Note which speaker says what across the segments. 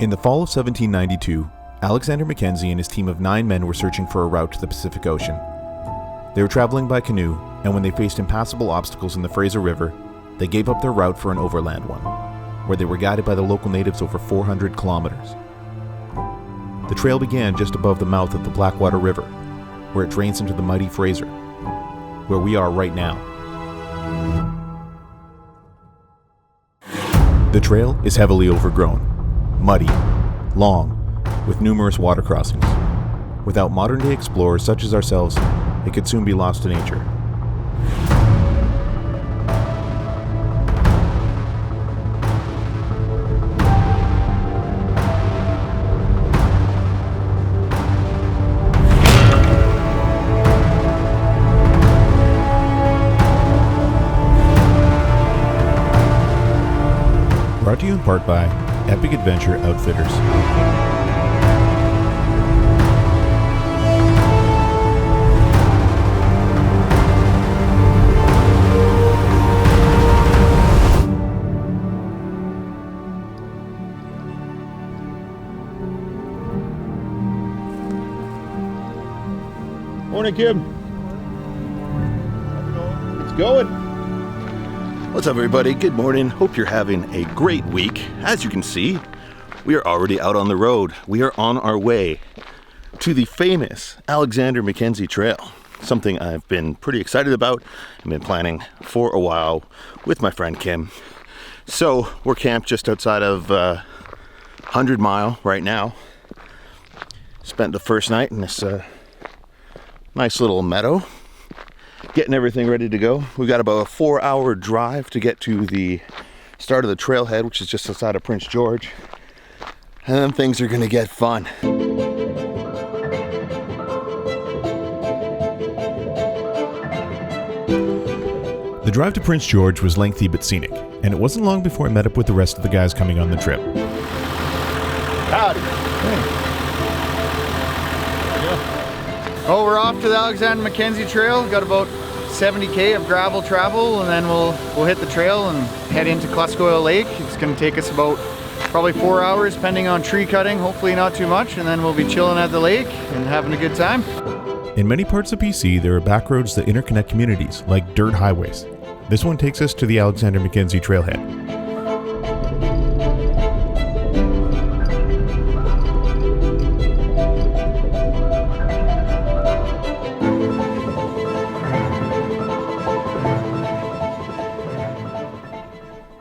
Speaker 1: In the fall of 1792, Alexander Mackenzie and his team of 9 men were searching for a route to the Pacific Ocean. They were traveling by canoe, and when they faced impassable obstacles in the Fraser River, they gave up their route for an overland one, where they were guided by the local natives over 400 kilometers. The trail began just above the mouth of the Blackwater River, where it drains into the mighty Fraser, where we are right now. The trail is heavily overgrown, muddy, long, with numerous water crossings. Without modern-day explorers such as ourselves, it could soon be lost to nature. Brought to you in part by Epic Adventure Outfitters.
Speaker 2: Morning, Kim. It's going.
Speaker 3: What's up, everybody? Good morning. Hope you're having a great week. As you can see, we are already out on the road. We are on our way to the famous Alexander Mackenzie Trail, something I've been pretty excited about and been planning for a while with my friend Kim. So we're camped just outside of 100 Mile right now. Spent the first night in this nice little meadow, getting everything ready to go. We've got about a 4-hour drive to get to the start of the trailhead, which is just outside of Prince George. And then things are gonna get fun.
Speaker 1: The drive to Prince George was lengthy but scenic, and it wasn't long before I met up with the rest of the guys coming on the trip.
Speaker 3: Howdy.
Speaker 4: Well, we're off to the Alexander Mackenzie Trail. Got about 70k of gravel travel, and then we'll hit the trail and head into Kluskus Lake. It's going to take us about probably 4 hours, depending on tree cutting. Hopefully not too much, and then we'll be chilling at the lake and having a good time.
Speaker 1: In many parts of BC, there are back roads that interconnect communities, like dirt highways. This one takes us to the Alexander Mackenzie Trailhead.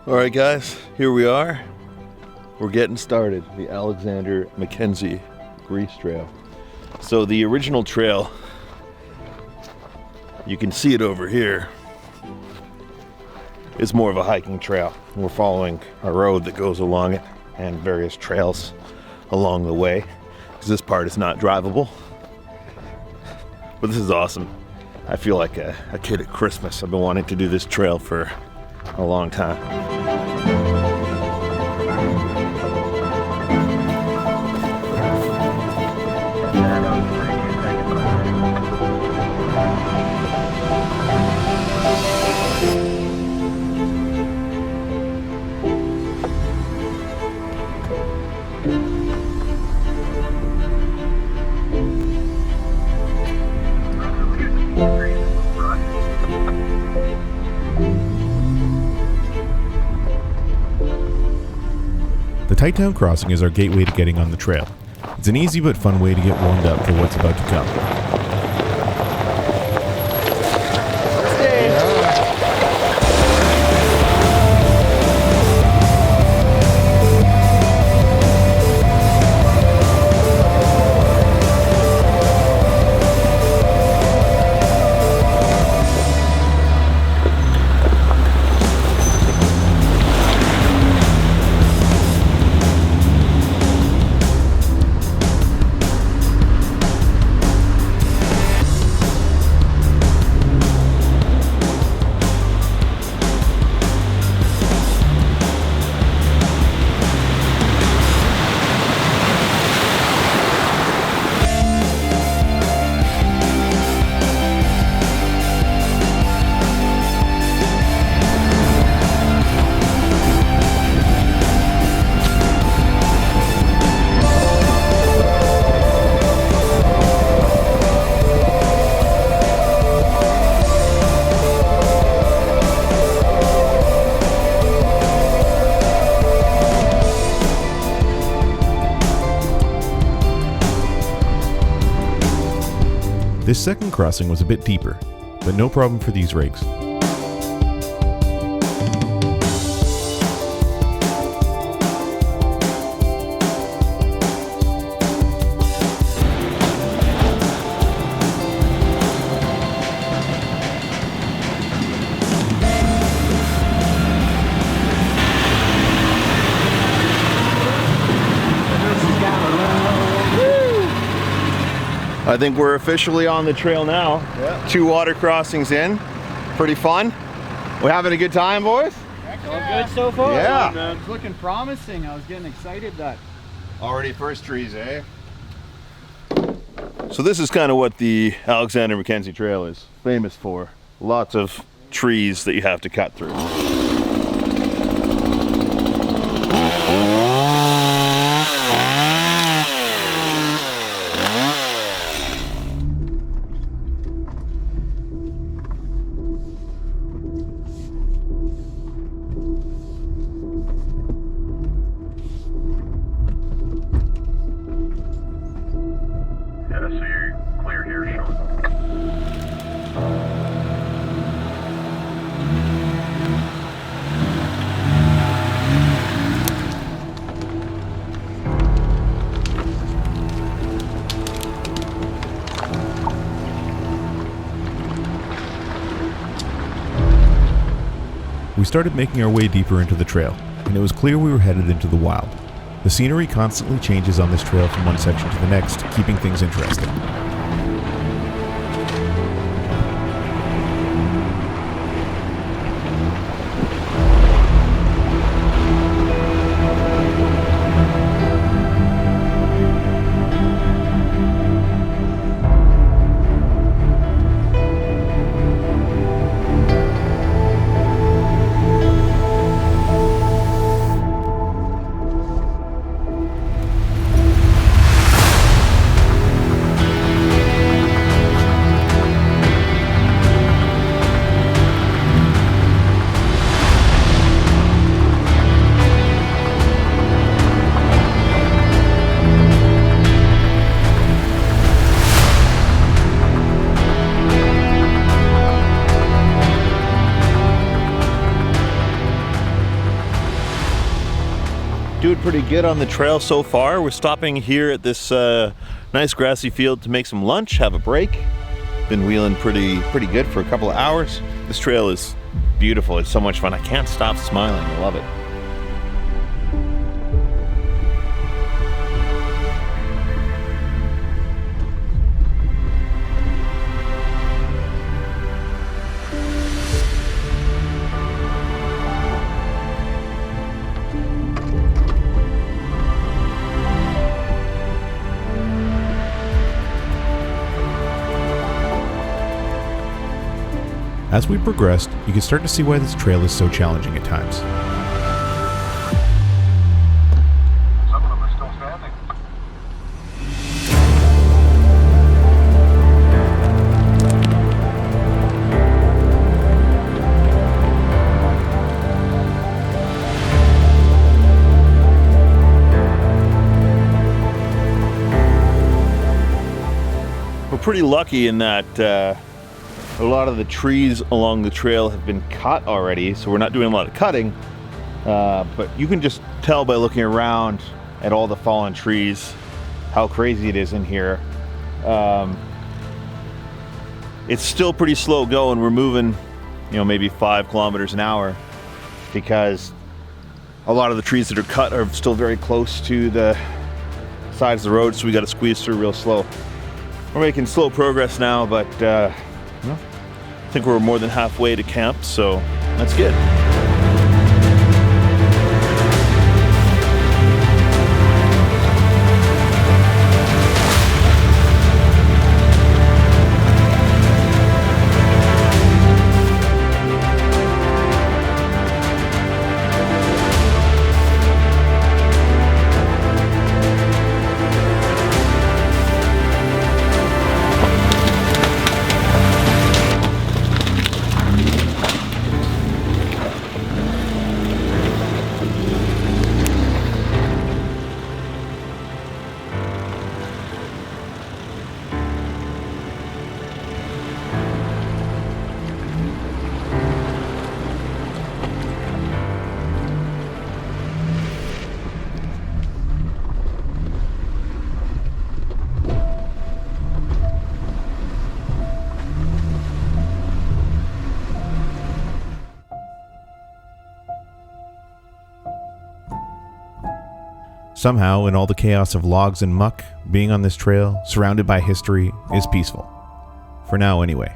Speaker 3: All right, guys, here we are. We're getting started. The Alexander Mackenzie Grease Trail. So the original trail, you can see it over here, is more of a hiking trail. We're following a road that goes along it and various trails along the way, because this part is not drivable. But this is awesome. I feel like a kid at Christmas. I've been wanting to do this trail for a long time.
Speaker 1: The Tight Town Crossing is our gateway to getting on the trail. It's an easy but fun way to get warmed up for what's about to come. This second crossing was a bit deeper, but no problem for these rigs.
Speaker 3: I think we're officially on the trail now.
Speaker 4: Yeah.
Speaker 3: 2 water crossings in. Pretty fun. We're having a good time, boys?
Speaker 4: All good so far?
Speaker 3: Yeah.
Speaker 4: It's looking promising. I was getting excited that.
Speaker 3: Already first trees, eh? So this is kind of what the Alexander Mackenzie Trail is famous for. Lots of trees that you have to cut through.
Speaker 2: So you're clear here, Sean.
Speaker 1: We started making our way deeper into the trail, and it was clear we were headed into the wild. The scenery constantly changes on this trail from one section to the next, keeping things interesting.
Speaker 3: Doing pretty good on the trail so far. We're stopping here at this nice grassy field to make some lunch, have a break. Been wheeling pretty good for a couple of hours. This trail is beautiful. It's so much fun. I can't stop smiling. I love it.
Speaker 1: As we progressed, you could start to see why this trail is so challenging at times.
Speaker 2: Some of them are still standing.
Speaker 3: We're pretty lucky in that a lot of the trees along the trail have been cut already, so we're not doing a lot of cutting, but you can just tell by looking around at all the fallen trees how crazy it is in here. It's still pretty slow going. We're moving, maybe 5 kilometers an hour because a lot of the trees that are cut are still very close to the sides of the road, so we got to squeeze through real slow. We're making slow progress now, but I think we're more than halfway to camp, so that's good.
Speaker 1: Somehow, in all the chaos of logs and muck, being on this trail, surrounded by history, is peaceful. For now, anyway.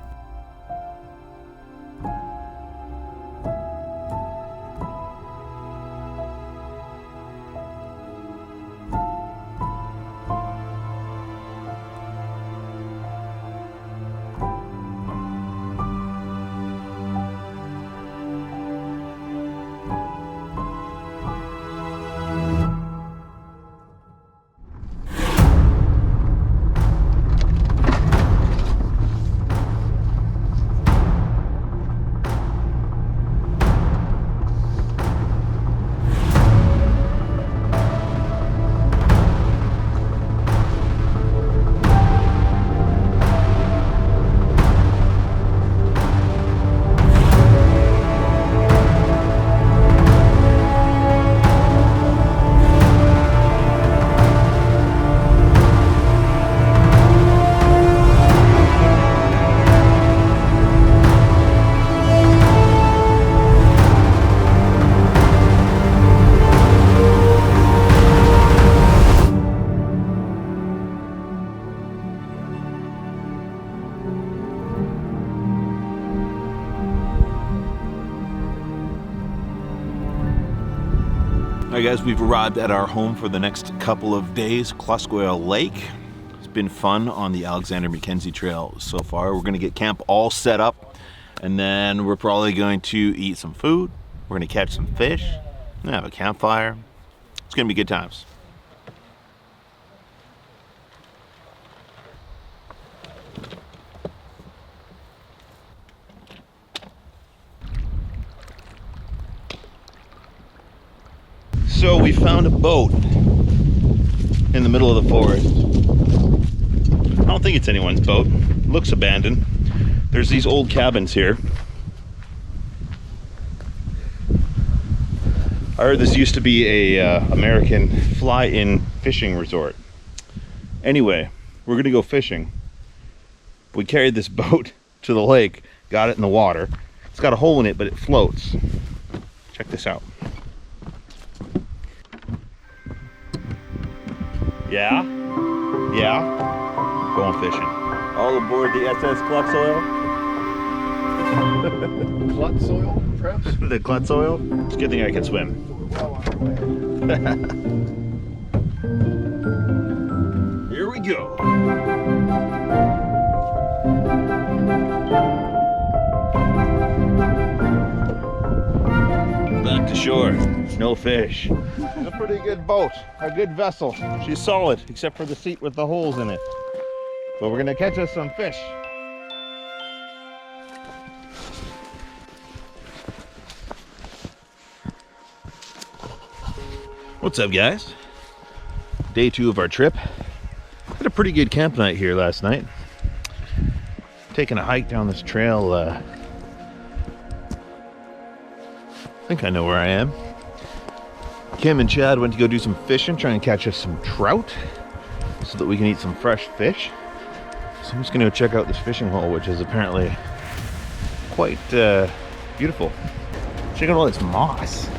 Speaker 3: Alright guys, we've arrived at our home for the next couple of days, Kluskus Lake. It's been fun on the Alexander Mackenzie Trail so far. We're going to get camp all set up, and then we're probably going to eat some food. We're going to catch some fish, and have a campfire. It's going to be good times. So we found a boat in the middle of the forest. I don't think it's anyone's boat. It looks abandoned. There's these old cabins here. I heard this used to be a American fly-in fishing resort. Anyway, we're gonna go fishing. We carried this boat to the lake, got it in the water. It's got a hole in it, but it floats. Check this out. Yeah? Yeah? Going fishing. All aboard the SS Klutz Oil.
Speaker 4: Klutz oil, perhaps?
Speaker 3: The Klutz Oil? It's a good thing I can swim. Here we go. Back to shore. No fish. It's a pretty good boat, a good vessel. She's solid, except for the seat with the holes in it. But we're gonna catch us some fish. What's up, guys? Day 2 of our trip. Had a pretty good camp night here last night. Taking a hike down this trail. I think I know where I am. Kim and Chad went to go do some fishing, try and catch us some trout so that we can eat some fresh fish. So I'm just gonna go check out this fishing hole, which is apparently quite beautiful. Check out all this moss.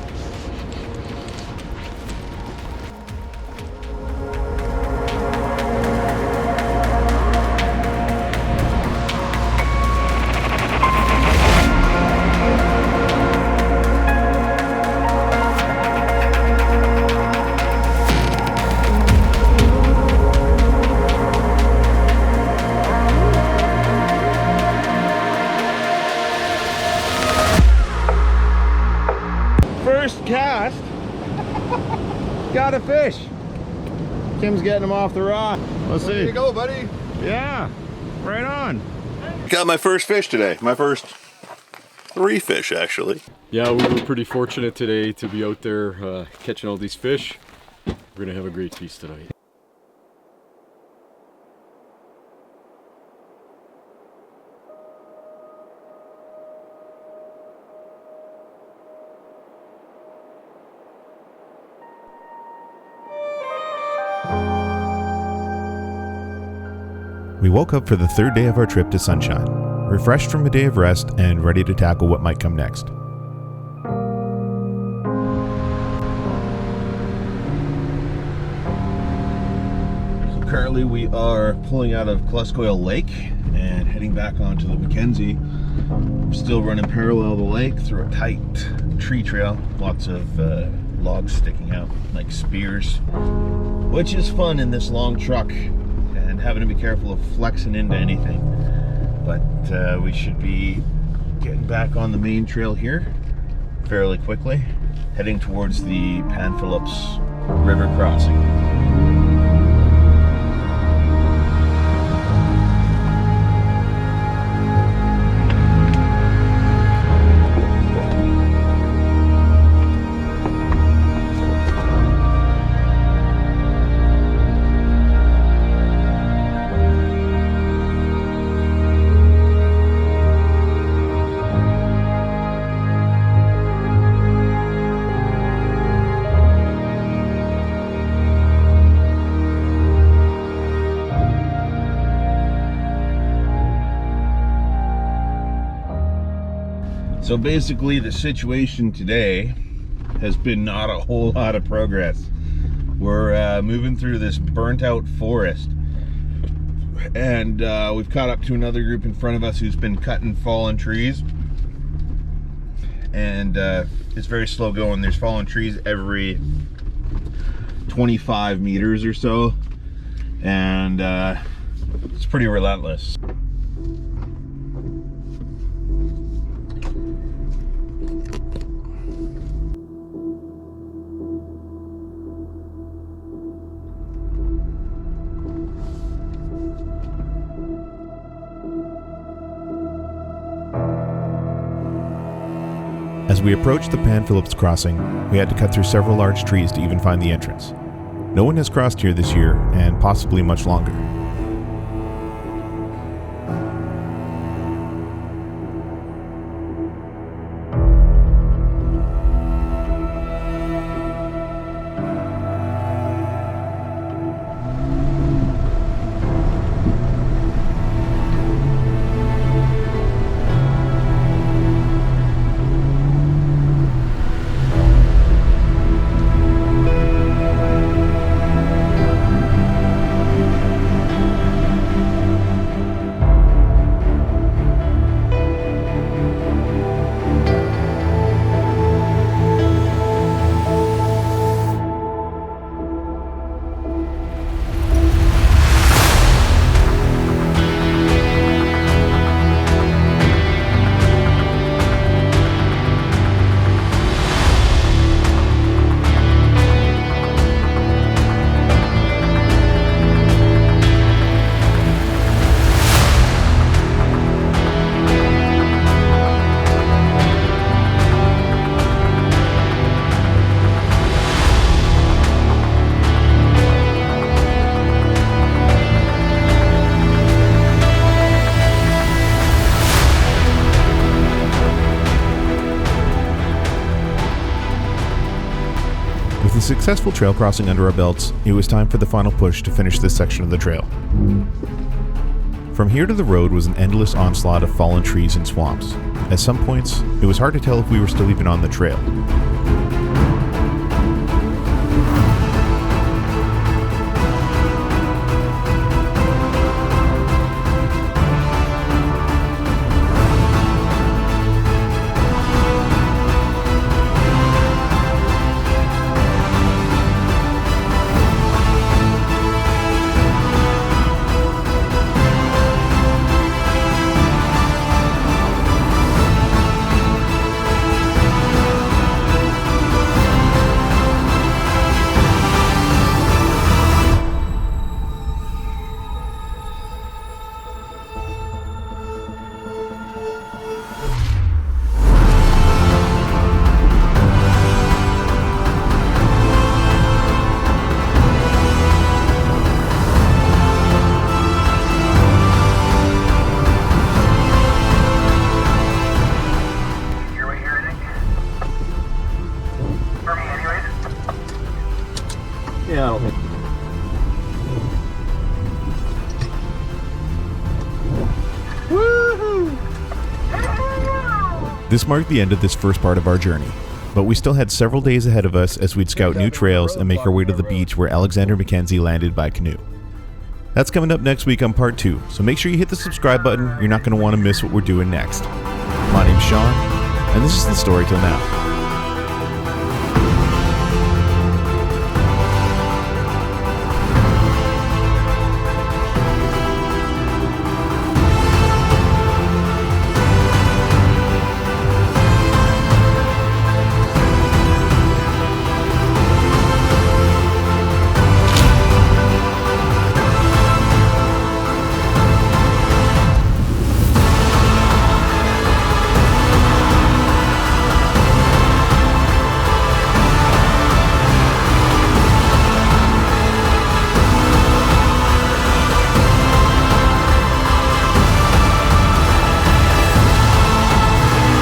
Speaker 3: First cast, got a fish. Tim's getting him off the rod. Let's see.
Speaker 4: There you go, buddy.
Speaker 3: Yeah, right on. Got my first fish today. My first 3 fish, actually.
Speaker 5: Yeah, we were pretty fortunate today to be out there catching all these fish. We're gonna have a great feast tonight.
Speaker 1: We woke up for the 3rd day of our trip to Sunshine, refreshed from a day of rest and ready to tackle what might come next.
Speaker 3: Currently we are pulling out of Kluskus Lake and heading back onto the Mackenzie. We're still running parallel the lake through a tight tree trail. Lots of logs sticking out like spears, which is fun in this long truck and having to be careful of flexing into anything. But we should be getting back on the main trail here fairly quickly, heading towards the Phillips River crossing. So basically the situation today has been not a whole lot of progress. We're moving through this burnt out forest, and we've caught up to another group in front of us who's been cutting fallen trees, and it's very slow going. There's fallen trees every 25 meters or so, and it's pretty relentless.
Speaker 1: As we approached the Phillips crossing, we had to cut through several large trees to even find the entrance. No one has crossed here this year, and possibly much longer. With a successful trail crossing under our belts, it was time for the final push to finish this section of the trail. From here to the road was an endless onslaught of fallen trees and swamps. At some points, it was hard to tell if we were still even on the trail.
Speaker 3: Yeah, I don't think.
Speaker 1: This marked the end of this first part of our journey, but we still had several days ahead of us as we'd scout new trails and make our way to the beach where Alexander Mackenzie landed by canoe. That's coming up next week on part 2, so make sure you hit the subscribe button. You're not going to want to miss what we're doing next. My name's Sean, and this is The Story Till Now.